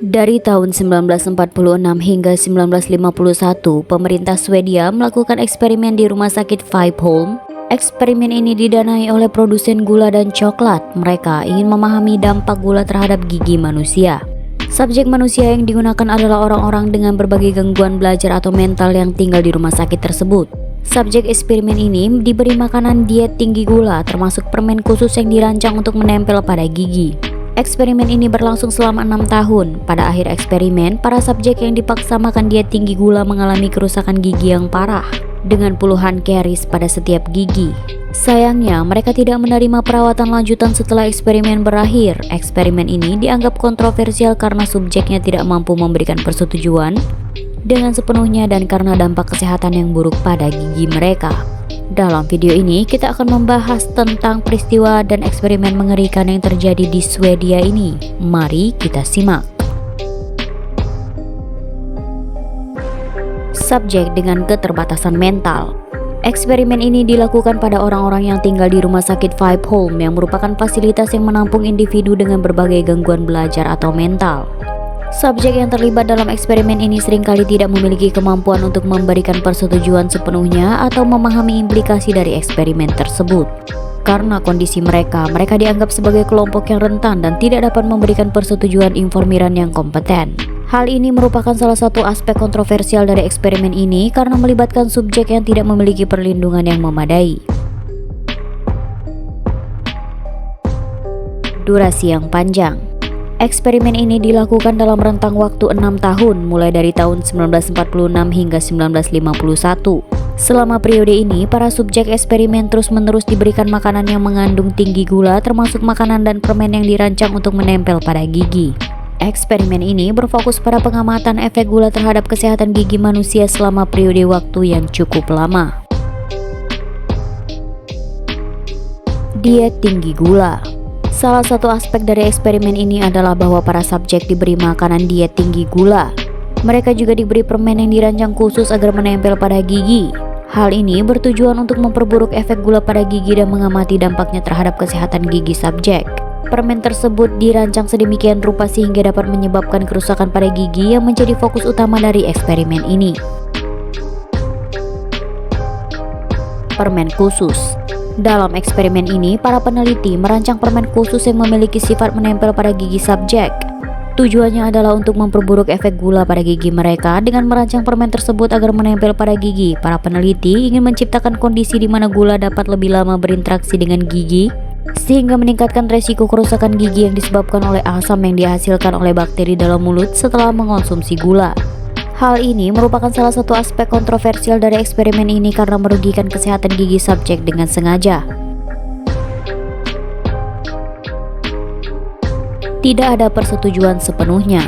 Dari tahun 1946 hingga 1951, pemerintah Swedia melakukan eksperimen di rumah sakit Vipeholm. Eksperimen ini didanai oleh produsen gula dan coklat. Mereka ingin memahami dampak gula terhadap gigi manusia. Subjek manusia yang digunakan adalah orang-orang dengan berbagai gangguan belajar atau mental yang tinggal di rumah sakit tersebut. Subjek eksperimen ini diberi makanan diet tinggi gula, termasuk permen khusus yang dirancang untuk menempel pada gigi. Eksperimen ini berlangsung selama 6 tahun. Pada akhir eksperimen, para subjek yang dipaksa makan diet tinggi gula mengalami kerusakan gigi yang parah, dengan puluhan karies pada setiap gigi. Sayangnya, mereka tidak menerima perawatan lanjutan setelah eksperimen berakhir. Eksperimen ini dianggap kontroversial karena subjeknya tidak mampu memberikan persetujuan dengan sepenuhnya dan karena dampak kesehatan yang buruk pada gigi mereka. Dalam video ini kita akan membahas tentang peristiwa dan eksperimen mengerikan yang terjadi di Swedia ini. Mari kita simak. Subjek dengan keterbatasan mental. Eksperimen ini dilakukan pada orang-orang yang tinggal di rumah sakit Vipeholm yang merupakan fasilitas yang menampung individu dengan berbagai gangguan belajar atau mental. Subjek yang terlibat dalam eksperimen ini seringkali tidak memiliki kemampuan untuk memberikan persetujuan sepenuhnya atau memahami implikasi dari eksperimen tersebut. Karena kondisi mereka dianggap sebagai kelompok yang rentan dan tidak dapat memberikan persetujuan informiran yang kompeten. Hal ini merupakan salah satu aspek kontroversial dari eksperimen ini karena melibatkan subjek yang tidak memiliki perlindungan yang memadai. Durasi yang panjang. Eksperimen ini dilakukan dalam rentang waktu 6 tahun, mulai dari tahun 1946 hingga 1951. Selama periode ini, para subjek eksperimen terus-menerus diberikan makanan yang mengandung tinggi gula, termasuk makanan dan permen yang dirancang untuk menempel pada gigi. Eksperimen ini berfokus pada pengamatan efek gula terhadap kesehatan gigi manusia selama periode waktu yang cukup lama. Diet tinggi gula. Salah satu aspek dari eksperimen ini adalah bahwa para subjek diberi makanan diet tinggi gula. Mereka juga diberi permen yang dirancang khusus agar menempel pada gigi. Hal ini bertujuan untuk memperburuk efek gula pada gigi dan mengamati dampaknya terhadap kesehatan gigi subjek. Permen tersebut dirancang sedemikian rupa sehingga dapat menyebabkan kerusakan pada gigi yang menjadi fokus utama dari eksperimen ini. Permen khusus. Dalam eksperimen ini, para peneliti merancang permen khusus yang memiliki sifat menempel pada gigi subjek. Tujuannya adalah untuk memperburuk efek gula pada gigi mereka. Dengan merancang permen tersebut agar menempel pada gigi, para peneliti ingin menciptakan kondisi di mana gula dapat lebih lama berinteraksi dengan gigi, sehingga meningkatkan resiko kerusakan gigi yang disebabkan oleh asam yang dihasilkan oleh bakteri dalam mulut setelah mengonsumsi gula. Hal ini merupakan salah satu aspek kontroversial dari eksperimen ini karena merugikan kesehatan gigi subjek dengan sengaja. Tidak ada persetujuan sepenuhnya.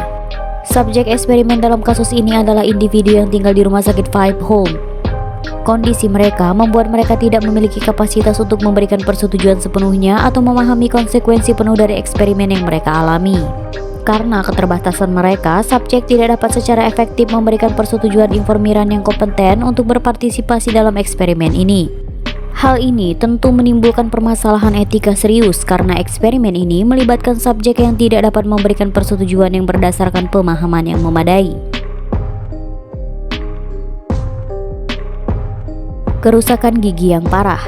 Subjek eksperimen dalam kasus ini adalah individu yang tinggal di rumah sakit Vipeholm. Kondisi mereka membuat mereka tidak memiliki kapasitas untuk memberikan persetujuan sepenuhnya atau memahami konsekuensi penuh dari eksperimen yang mereka alami. Karena keterbatasan mereka, subjek tidak dapat secara efektif memberikan persetujuan informiran yang kompeten untuk berpartisipasi dalam eksperimen ini. Hal ini tentu menimbulkan permasalahan etika serius karena eksperimen ini melibatkan subjek yang tidak dapat memberikan persetujuan yang berdasarkan pemahaman yang memadai. Kerusakan gigi yang parah.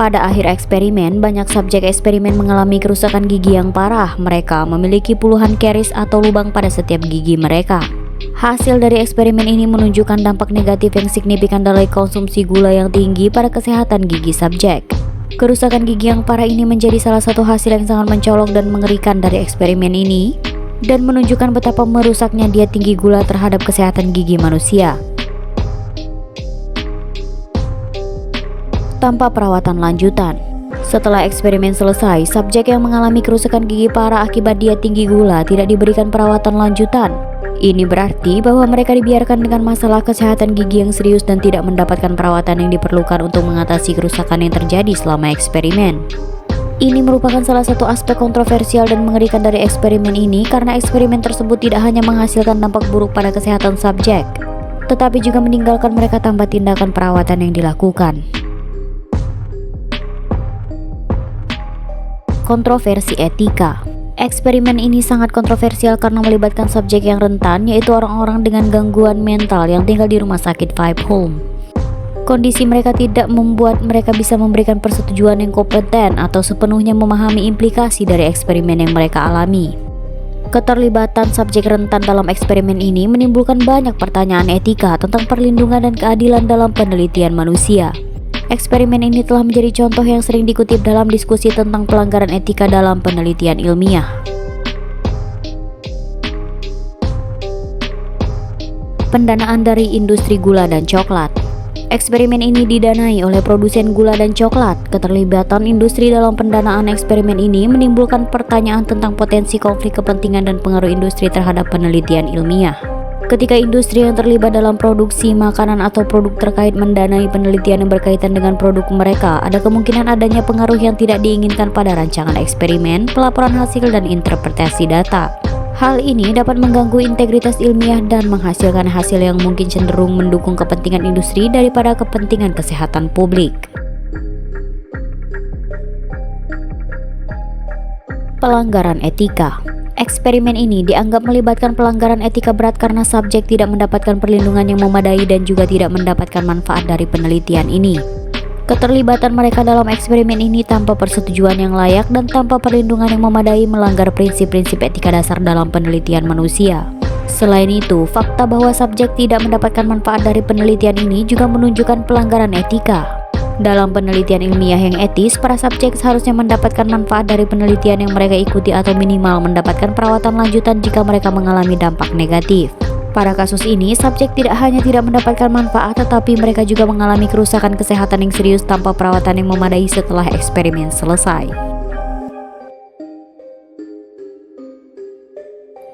Pada akhir eksperimen, banyak subjek eksperimen mengalami kerusakan gigi yang parah. Mereka memiliki puluhan karies atau lubang pada setiap gigi mereka. Hasil dari eksperimen ini menunjukkan dampak negatif yang signifikan dari konsumsi gula yang tinggi pada kesehatan gigi subjek. Kerusakan gigi yang parah ini menjadi salah satu hasil yang sangat mencolok dan mengerikan dari eksperimen ini, dan menunjukkan betapa merusaknya diet tinggi gula terhadap kesehatan gigi manusia. Tanpa perawatan lanjutan. Setelah eksperimen selesai, subjek yang mengalami kerusakan gigi parah akibat diet tinggi gula tidak diberikan perawatan lanjutan. Ini berarti bahwa mereka dibiarkan dengan masalah kesehatan gigi yang serius dan tidak mendapatkan perawatan yang diperlukan untuk mengatasi kerusakan yang terjadi selama eksperimen. Ini merupakan salah satu aspek kontroversial dan mengerikan dari eksperimen ini karena eksperimen tersebut tidak hanya menghasilkan dampak buruk pada kesehatan subjek, tetapi juga meninggalkan mereka tanpa tindakan perawatan yang dilakukan. Kontroversi etika. Eksperimen ini sangat kontroversial karena melibatkan subjek yang rentan, yaitu orang-orang dengan gangguan mental yang tinggal di rumah sakit Five Home. Kondisi mereka tidak membuat mereka bisa memberikan persetujuan yang kompeten atau sepenuhnya memahami implikasi dari eksperimen yang mereka alami. Keterlibatan subjek rentan dalam eksperimen ini menimbulkan banyak pertanyaan etika tentang perlindungan dan keadilan dalam penelitian manusia. Eksperimen ini telah menjadi contoh yang sering dikutip dalam diskusi tentang pelanggaran etika dalam penelitian ilmiah. Pendanaan dari industri gula dan coklat. Eksperimen ini didanai oleh produsen gula dan coklat. Keterlibatan industri dalam pendanaan eksperimen ini menimbulkan pertanyaan tentang potensi konflik kepentingan dan pengaruh industri terhadap penelitian ilmiah. Ketika industri yang terlibat dalam produksi makanan atau produk terkait mendanai penelitian yang berkaitan dengan produk mereka, ada kemungkinan adanya pengaruh yang tidak diinginkan pada rancangan eksperimen, pelaporan hasil, dan interpretasi data. Hal ini dapat mengganggu integritas ilmiah dan menghasilkan hasil yang mungkin cenderung mendukung kepentingan industri daripada kepentingan kesehatan publik. Pelanggaran etika. Eksperimen ini dianggap melibatkan pelanggaran etika berat karena subjek tidak mendapatkan perlindungan yang memadai dan juga tidak mendapatkan manfaat dari penelitian ini. Keterlibatan mereka dalam eksperimen ini tanpa persetujuan yang layak dan tanpa perlindungan yang memadai melanggar prinsip-prinsip etika dasar dalam penelitian manusia. Selain itu, fakta bahwa subjek tidak mendapatkan manfaat dari penelitian ini juga menunjukkan pelanggaran etika. Dalam penelitian ilmiah yang etis, para subjek seharusnya mendapatkan manfaat dari penelitian yang mereka ikuti atau minimal mendapatkan perawatan lanjutan jika mereka mengalami dampak negatif. Pada kasus ini, subjek tidak hanya tidak mendapatkan manfaat, tetapi mereka juga mengalami kerusakan kesehatan yang serius tanpa perawatan yang memadai setelah eksperimen selesai.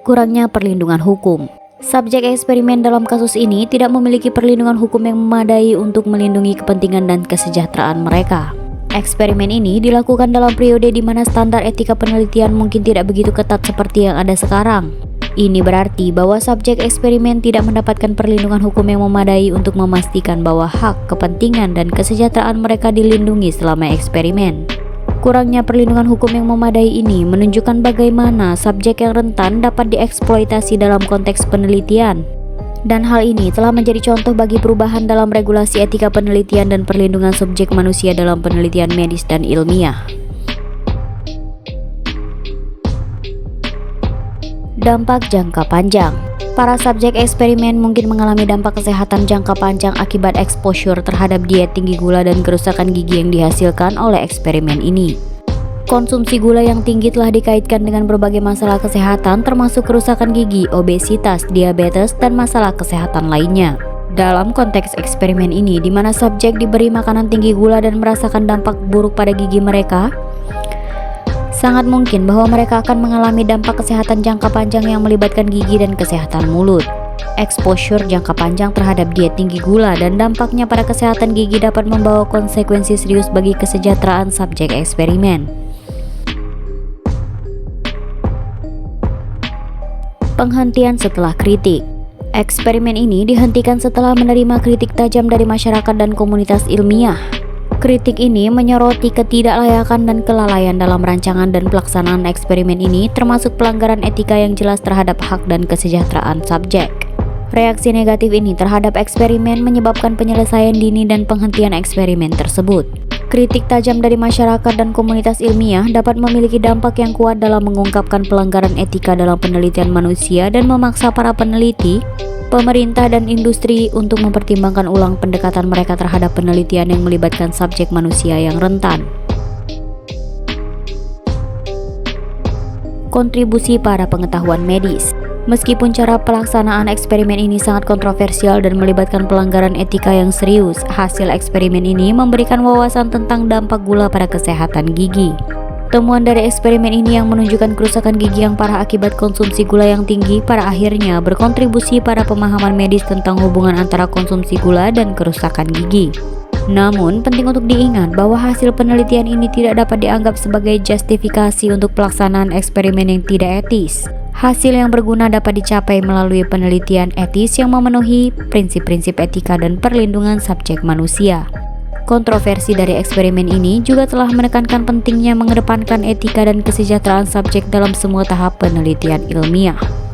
Kurangnya perlindungan hukum. Subjek eksperimen dalam kasus ini tidak memiliki perlindungan hukum yang memadai untuk melindungi kepentingan dan kesejahteraan mereka. Eksperimen ini dilakukan dalam periode di mana standar etika penelitian mungkin tidak begitu ketat seperti yang ada sekarang. Ini berarti bahwa subjek eksperimen tidak mendapatkan perlindungan hukum yang memadai untuk memastikan bahwa hak, kepentingan, dan kesejahteraan mereka dilindungi selama eksperimen. Kurangnya perlindungan hukum yang memadai ini menunjukkan bagaimana subjek yang rentan dapat dieksploitasi dalam konteks penelitian. Dan hal ini telah menjadi contoh bagi perubahan dalam regulasi etika penelitian dan perlindungan subjek manusia dalam penelitian medis dan ilmiah. Dampak jangka panjang. Para subjek eksperimen mungkin mengalami dampak kesehatan jangka panjang akibat exposure terhadap diet tinggi gula dan kerusakan gigi yang dihasilkan oleh eksperimen ini. Konsumsi gula yang tinggi telah dikaitkan dengan berbagai masalah kesehatan termasuk kerusakan gigi, obesitas, diabetes, dan masalah kesehatan lainnya. Dalam konteks eksperimen ini, di mana subjek diberi makanan tinggi gula dan merasakan dampak buruk pada gigi mereka, sangat mungkin bahwa mereka akan mengalami dampak kesehatan jangka panjang yang melibatkan gigi dan kesehatan mulut. Exposure jangka panjang terhadap diet tinggi gula dan dampaknya pada kesehatan gigi dapat membawa konsekuensi serius bagi kesejahteraan subjek eksperimen. Penghentian setelah kritik. Eksperimen ini dihentikan setelah menerima kritik tajam dari masyarakat dan komunitas ilmiah. Kritik ini menyoroti ketidaklayakan dan kelalaian dalam rancangan dan pelaksanaan eksperimen ini, termasuk pelanggaran etika yang jelas terhadap hak dan kesejahteraan subjek. Reaksi negatif ini terhadap eksperimen menyebabkan penyelesaian dini dan penghentian eksperimen tersebut. Kritik tajam dari masyarakat dan komunitas ilmiah dapat memiliki dampak yang kuat dalam mengungkapkan pelanggaran etika dalam penelitian manusia dan memaksa para peneliti, pemerintah, dan industri untuk mempertimbangkan ulang pendekatan mereka terhadap penelitian yang melibatkan subjek manusia yang rentan. Kontribusi pada pengetahuan medis. Meskipun cara pelaksanaan eksperimen ini sangat kontroversial dan melibatkan pelanggaran etika yang serius, hasil eksperimen ini memberikan wawasan tentang dampak gula pada kesehatan gigi. Temuan dari eksperimen ini yang menunjukkan kerusakan gigi yang parah akibat konsumsi gula yang tinggi pada akhirnya berkontribusi pada pemahaman medis tentang hubungan antara konsumsi gula dan kerusakan gigi. Namun, penting untuk diingat bahwa hasil penelitian ini tidak dapat dianggap sebagai justifikasi untuk pelaksanaan eksperimen yang tidak etis. Hasil yang berguna dapat dicapai melalui penelitian etis yang memenuhi prinsip-prinsip etika dan perlindungan subjek manusia. Kontroversi dari eksperimen ini juga telah menekankan pentingnya mengedepankan etika dan kesejahteraan subjek dalam semua tahap penelitian ilmiah.